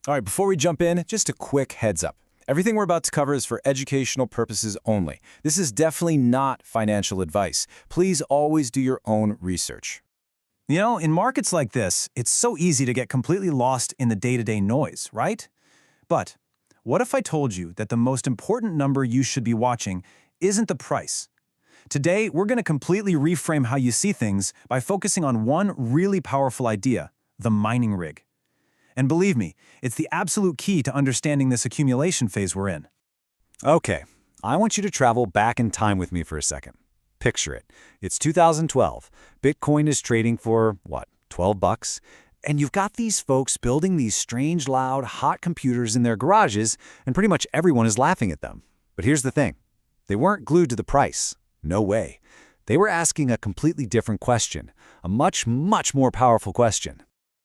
All right, before we jump in, just a quick heads up. Everything we're about to cover is for educational purposes only. This is definitely not financial advice. Please always do your own research. You know, in markets like this, it's so easy to get completely lost in the day-to-day noise, right? But what if I told you that the most important number you should be watching isn't the price? Today, we're going to completely reframe how you see things by focusing on one really powerful idea, the mining rig. And believe me, it's the absolute key to understanding this accumulation phase we're in. Okay, I want you to travel back in time with me for a second. Picture it. It's 2012. Bitcoin is trading for, what, 12 bucks? And you've got these folks building these strange, loud, hot computers in their garages, and pretty much everyone is laughing at them. But here's the thing. They weren't glued to the price. No way. They were asking a completely different question, a much, much more powerful question.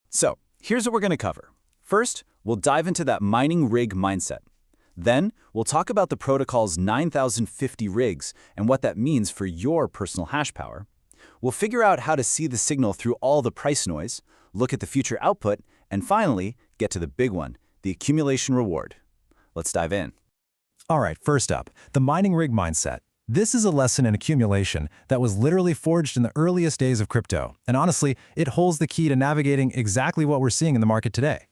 So, here's what we're going to cover. First, we'll dive into that mining rig mindset. Then, we'll talk about the protocol's 9,050 rigs and what that means for your personal hash power. We'll figure out how to see the signal through all the price noise, look at the future output, and finally, get to the big one, the accumulation reward. Let's dive in. All right, first up, the mining rig mindset. This is a lesson in accumulation that was literally forged in the earliest days of crypto. And honestly, it holds the key to navigating exactly what we're seeing in the market today.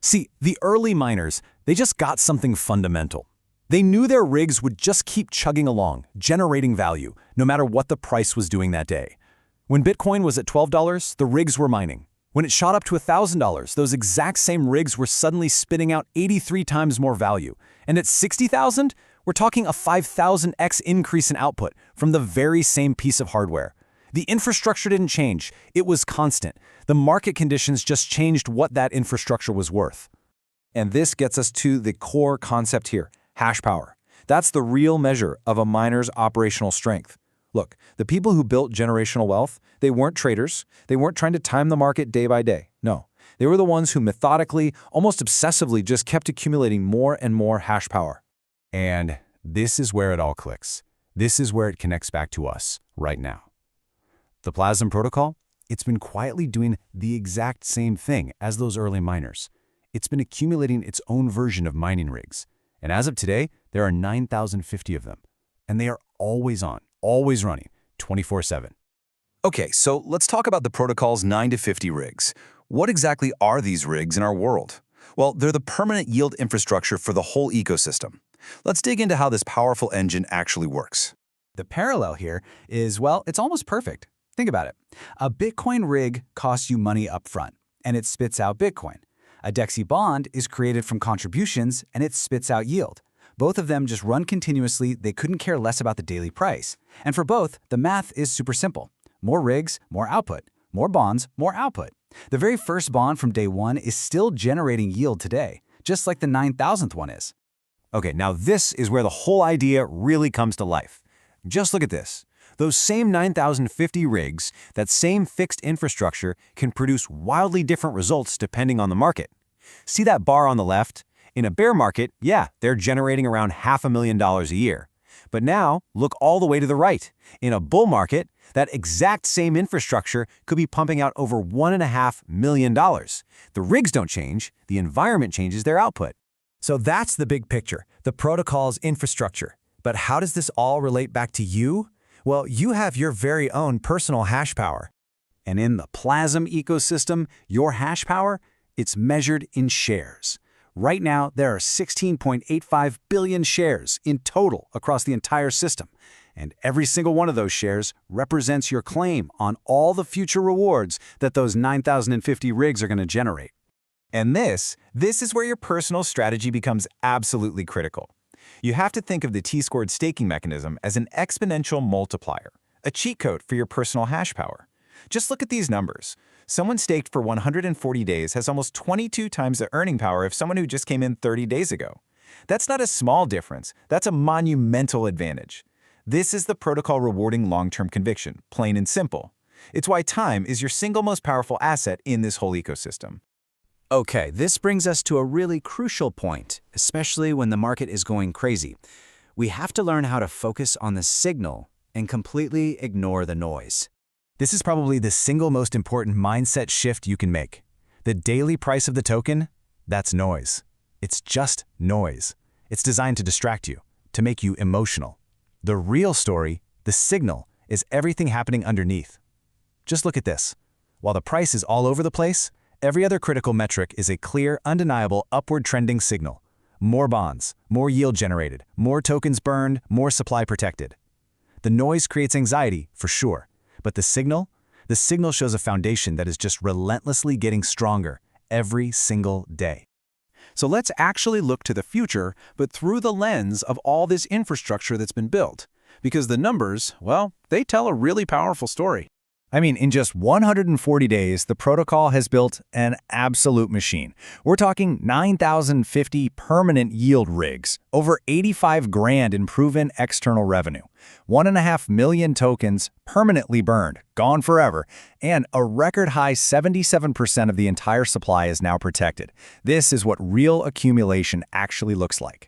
See, the early miners, they just got something fundamental. They knew their rigs would just keep chugging along, generating value, no matter what the price was doing that day. When Bitcoin was at $12, the rigs were mining. When it shot up to $1,000, those exact same rigs were suddenly spitting out 83 times more value. And at $60,000, we're talking a 5,000x increase in output from the very same piece of hardware. The infrastructure didn't change, it was constant. The market conditions just changed what that infrastructure was worth. And this gets us to the core concept here, hash power. That's the real measure of a miner's operational strength. Look, the people who built generational wealth, they weren't traders. They weren't trying to time the market day by day. No, they were the ones who methodically, almost obsessively, just kept accumulating more and more hash power. And this is where it all clicks. This is where it connects back to us right now. The PLAZM protocol, it's been quietly doing the exact same thing as those early miners. It's been accumulating its own version of mining rigs. And as of today, there are 9,050 of them. And they are always on, always running, 24/7. Okay, so let's talk about the protocol's 9 to 50 rigs. What exactly are these rigs in our world? Well, they're the permanent yield infrastructure for the whole ecosystem. Let's dig into how this powerful engine actually works. The parallel here is, well, it's almost perfect. Think about it. A Bitcoin rig costs you money up front, and it spits out Bitcoin. A DEXI bond is created from contributions, and it spits out yield. Both of them just run continuously. They couldn't care less about the daily price. And for both, the math is super simple. More rigs, more output. More bonds, more output. The very first bond from day one is still generating yield today, just like the 9,000th one is. Okay, now this is where the whole idea really comes to life. Just look at this. Those same 9,050 rigs, that same fixed infrastructure, can produce wildly different results depending on the market. See that bar on the left? In a bear market, yeah, they're generating around $500,000 a year. But now, look all the way to the right. In a bull market, that exact same infrastructure could be pumping out over $1.5 million. The rigs don't change, the environment changes their output. So that's the big picture, the protocol's infrastructure. But how does this all relate back to you? Well, you have your very own personal hash power. And in the PLAZM ecosystem, your hash power, it's measured in shares. Right now, there are 16.85 billion shares in total across the entire system. And every single one of those shares represents your claim on all the future rewards that those 9,050 rigs are going to generate. And this is where your personal strategy becomes absolutely critical. You have to think of the T² staking mechanism as an exponential multiplier, a cheat code for your personal hash power. Just look at these numbers. Someone staked for 140 days has almost 22 times the earning power of someone who just came in 30 days ago. That's not a small difference, that's a monumental advantage. This is the protocol rewarding long-term conviction, plain and simple. It's why time is your single most powerful asset in this whole ecosystem. Okay, this brings us to a really crucial point, especially when the market is going crazy. We have to learn how to focus on the signal and completely ignore the noise. This is probably the single most important mindset shift you can make. The daily price of the token, That's noise. It's just noise. It's designed to distract you, to make you emotional. The real story, the signal, is everything happening underneath. Just look at this. While the price is all over the place, every other critical metric is a clear, undeniable upward trending signal. More bonds, more yield generated, more tokens burned, more supply protected. The noise creates anxiety, for sure, but the signal shows a foundation that is just relentlessly getting stronger every single day. So let's actually look to the future, but through the lens of all this infrastructure that's been built. Because the numbers, well, they tell a really powerful story. I mean, in just 140 days, the protocol has built an absolute machine. We're talking 9,050 permanent yield rigs, over 85 grand in proven external revenue, 1.5 million tokens permanently burned, gone forever, and a record high 77% of the entire supply is now protected. This is what real accumulation actually looks like.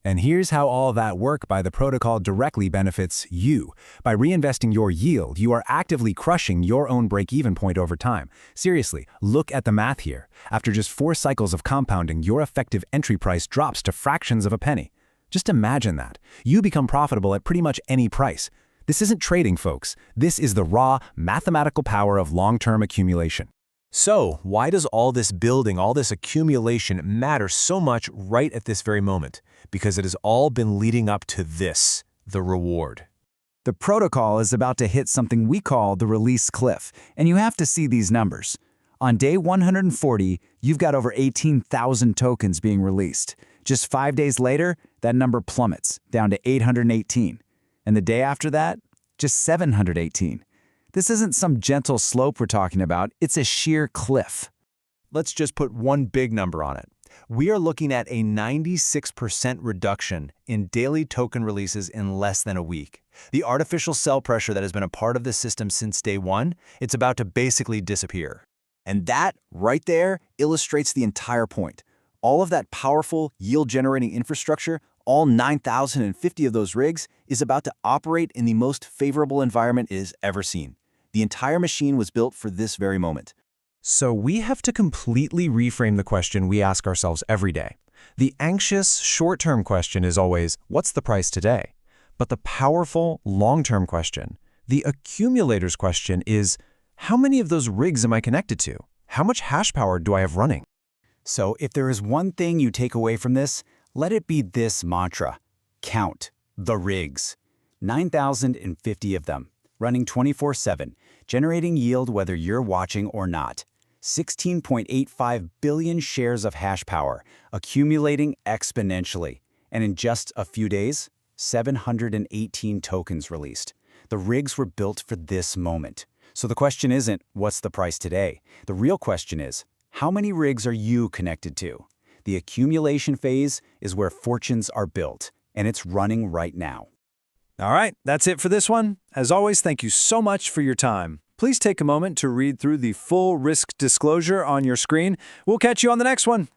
And here's how all that work by the protocol directly benefits you. By reinvesting your yield, you are actively crushing your own break-even point over time. Seriously, look at the math here. After just 4 cycles of compounding, your effective entry price drops to fractions of a penny. Just imagine that. You become profitable at pretty much any price. This isn't trading, folks. This is the raw, mathematical power of long-term accumulation. So, why does all this building, all this accumulation matter so much right at this very moment? Because it has all been leading up to this, the reward. The protocol is about to hit something we call the release cliff, and you have to see these numbers. On day 140, you've got over 18,000 tokens being released. Just 5 days later, that number plummets down to 818. And the day after that, just 718. This isn't some gentle slope we're talking about, it's a sheer cliff. Let's just put one big number on it. We are looking at a 96% reduction in daily token releases in less than a week. The artificial sell pressure that has been a part of the system since day one, it's about to basically disappear. And that, right there, illustrates the entire point. All of that powerful, yield-generating infrastructure, all 9,050 of those rigs, is about to operate in the most favorable environment it has ever seen. The entire machine was built for this very moment. So we have to completely reframe the question we ask ourselves every day. The anxious, short-term question is always, what's the price today? But the powerful, long-term question, the accumulator's question is, how many of those rigs am I connected to? How much hash power do I have running? So if there is one thing you take away from this, let it be this mantra. Count the rigs. 9,050 of them, running 24/7, generating yield whether you're watching or not. 16.85 billion shares of hash power, accumulating exponentially. And in just a few days, 718 tokens released. The rigs were built for this moment. So the question isn't, what's the price today? The real question is, how many rigs are you connected to? The accumulation phase is where fortunes are built, and it's running right now. All right, that's it for this one. As always, thank you so much for your time. Please take a moment to read through the full risk disclosure on your screen. We'll catch you on the next one.